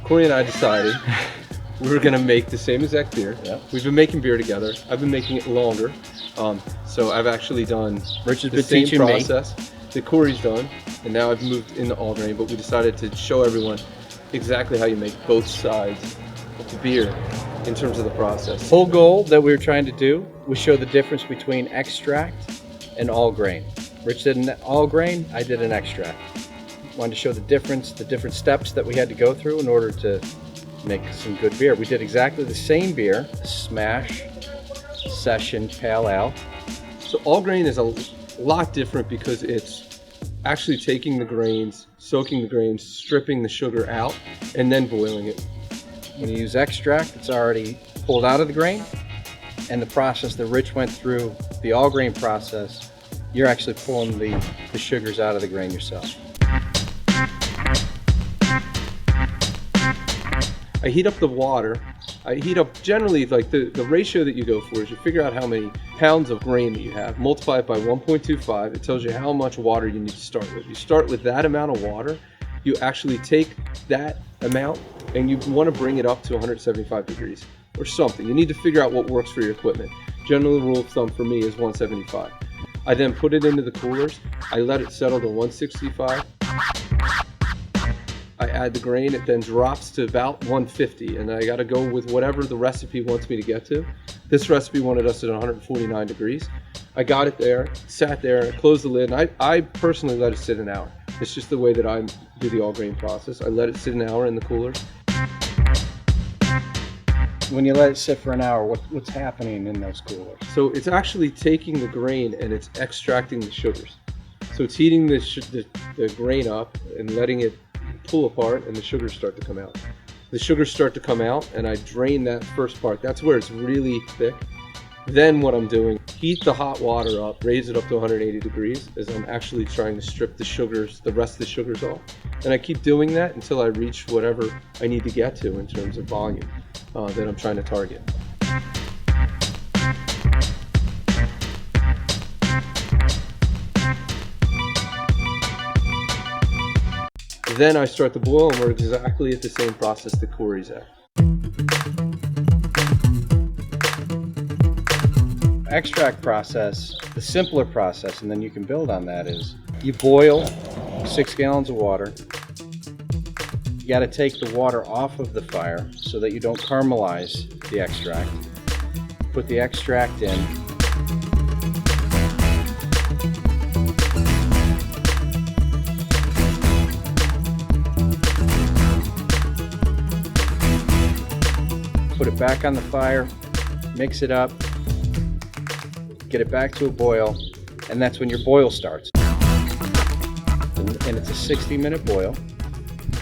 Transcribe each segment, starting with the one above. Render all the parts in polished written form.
Corey and I decided we were gonna make the same exact beer. Yep. We've been making beer together. I've been making it longer. So I've actually done Rich has the been same teaching me. process that Corey's done, and now I've moved into All-Grain, but we decided to show everyone exactly how you make both sides of the beer in terms of the process. Whole goal that we were trying to do was show the difference between extract and all grain. Rich did an all grain, I did an extract. Wanted to show the difference, the different steps that we had to go through in order to make some good beer. We did exactly the same beer, Smash Session Pale Ale. So All-Grain is a lot different because it's actually taking the grains, soaking the grains, stripping the sugar out, and then boiling it. When you use extract, it's already pulled out of the grain, and the process that Rich went through, the all grain process, you're actually pulling the sugars out of the grain yourself. I heat up the water. I heat up generally like the ratio that you go for is you figure out how many pounds of grain that you have, multiply it by 1.25. It tells you how much water you need to start with. You start with that amount of water. You actually take that amount and you want to bring it up to 175 degrees or something. You need to figure out what works for your equipment. Generally, the rule of thumb for me is 175. I then put it into the coolers. I let it settle to 165. I add the grain, it then drops to about 150, and I got to go with whatever the recipe wants me to get to. This recipe wanted us at 149 degrees. I got it there, sat there, and I closed the lid, and I personally let it sit an hour. It's just the way that I do the all-grain process. I let it sit an hour in the coolers. When you let it sit for an hour, what's happening in those coolers? So it's actually taking the grain and it's extracting the sugars. So it's heating the grain up and letting it pull apart, and the sugars start to come out. The sugars start to come out, and I drain that first part. That's where it's really thick. Then what I'm doing, heat the hot water up, raise it up to 180 degrees as I'm actually trying to strip the sugars, the rest of the sugars off. And I keep doing that until I reach whatever I need to get to in terms of volume that I'm trying to target. Then I start to boil, and we're exactly at the same process that Corey's at. Extract process, the simpler process, and then you can build on that, is you boil 6 gallons of water. You got to take the water off of the fire so that you don't caramelize the extract. Put the extract in. Put it back on the fire, mix it up, get it back to a boil, and that's when your boil starts. And it's a 60-minute boil.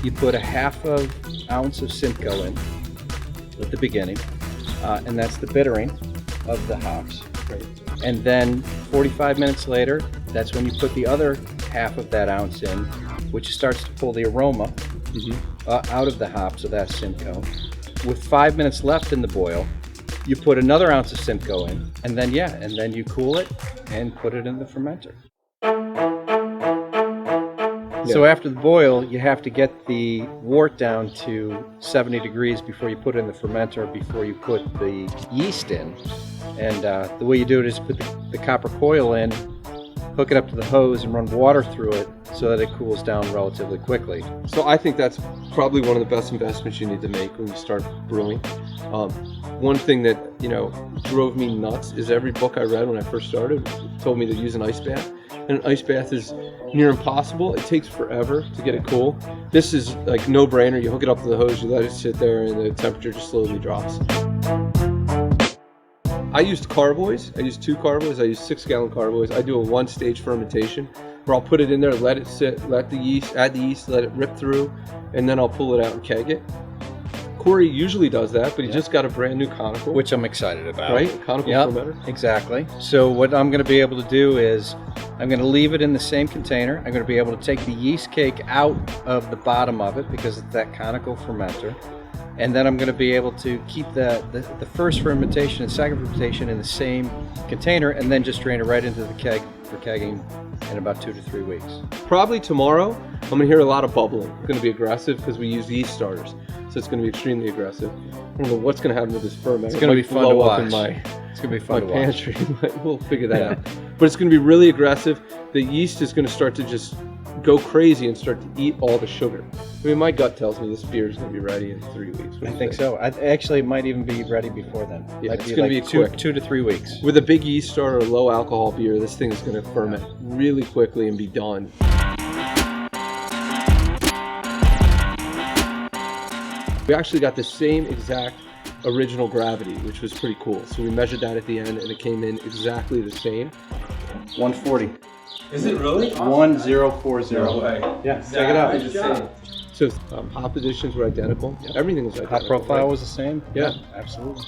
You put a ½ ounce of Simcoe in at the beginning, and that's the bittering of the hops. Right. And then 45 minutes later, that's when you put the other half of that ounce in, which starts to pull the aroma out of the hops of that Simcoe. With 5 minutes left in the boil, you put another ounce of Simcoe in, and then you cool it and put it in the fermenter. Yeah. So after the boil, you have to get the wort down to 70 degrees before you put it in the fermenter, before you put the yeast in. And the way you do it is put the copper coil in, hook it up to the hose, and run water through it so that it cools down relatively quickly. So I think that's probably one of the best investments you need to make when you start brewing. One thing that drove me nuts is every book I read when I first started told me to use an ice bath. And an ice bath is near impossible. It takes forever to get it cool. This is like no-brainer. You hook it up to the hose, you let it sit there, and the temperature just slowly drops. I used carboys. I used 2 carboys. I used 6-gallon carboys. I do a 1-stage fermentation where I'll put it in there, let it sit, add the yeast, let it rip through, and then I'll pull it out and keg it. Corey usually does that, but he just got a brand new conical. Which I'm excited about. Right? Conical fermenter. Exactly. So what I'm going to be able to do is I'm going to leave it in the same container. I'm going to be able to take the yeast cake out of the bottom of it because it's that conical fermenter. And then I'm going to be able to keep the first fermentation and second fermentation in the same container, and then just drain it right into the keg for kegging in about 2 to 3 weeks. Probably tomorrow, I'm gonna hear a lot of bubbling. It's gonna be aggressive because we use yeast starters, so it's gonna be extremely aggressive. I don't know what's gonna happen with this ferment. It's gonna be fun to watch. It's gonna be fun to watch. pantry. We'll figure that out. But it's gonna be really aggressive. The yeast is gonna start to just go crazy and start to eat all the sugar. I mean, my gut tells me this beer is gonna be ready in 3 weeks. I think so. Actually, it might even be ready before then. Yeah, might it's be gonna like be two quick. 2 to 3 weeks. With a big yeast starter or low alcohol beer, this thing is gonna ferment really quickly and be done. We actually got the same exact original gravity, which was pretty cool. So we measured that at the end and it came in exactly the same. 140. Is it really? 1040. No way. Yeah, check it out. Exactly the same. So hop additions were identical. Everything was identical. Hop profile was the same? Yeah. Absolutely.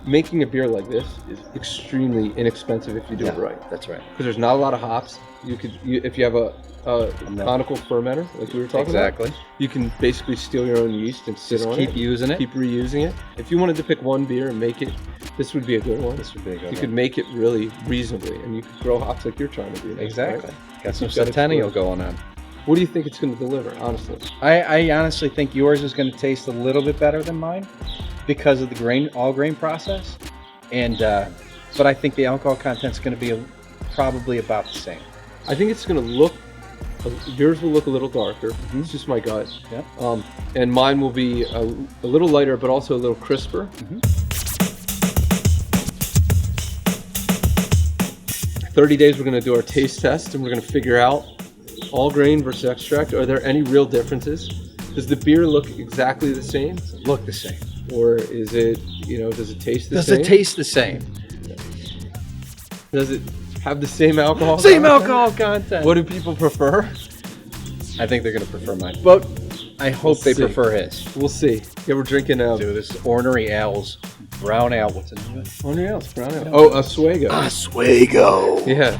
Making a beer like this is extremely inexpensive if you do it right. That's right. Because there's not a lot of hops. If you have a conical fermenter, like we were talking Exactly. about, you can basically steal your own yeast and sit Just on keep it. using it. Keep reusing it. If you wanted to pick one beer and make it, this would be a good one. This would be a good You could make it really reasonably, and you could grow hops like you're trying to do. Exactly. Right? Got some You've got centennial experience. going on. What do you think it's going to deliver, honestly? I honestly think yours is going to taste a little bit better than mine because of the all-grain process. And but I think the alcohol content's going to be probably about the same. I think it's going to look. Yours will look a little darker. It's just my gut. Yeah. And mine will be a little lighter, but also a little crisper. 30 days, we're going to do our taste test, and we're going to figure out all grain versus extract. Are there any real differences? Does the beer look exactly the same? Look the same. Or is it, does it taste the Does same? it taste the same? Does it have the same alcohol Same content? alcohol content. What do people prefer? I think they're going to prefer mine. But I hope they see. prefer his. We'll see. Yeah, we're drinking Dude, this is Ornery Ales. Brown ale. What's the name of it? Ornery Ales, brown ale. Oh, Oswego. Oswego. Yeah.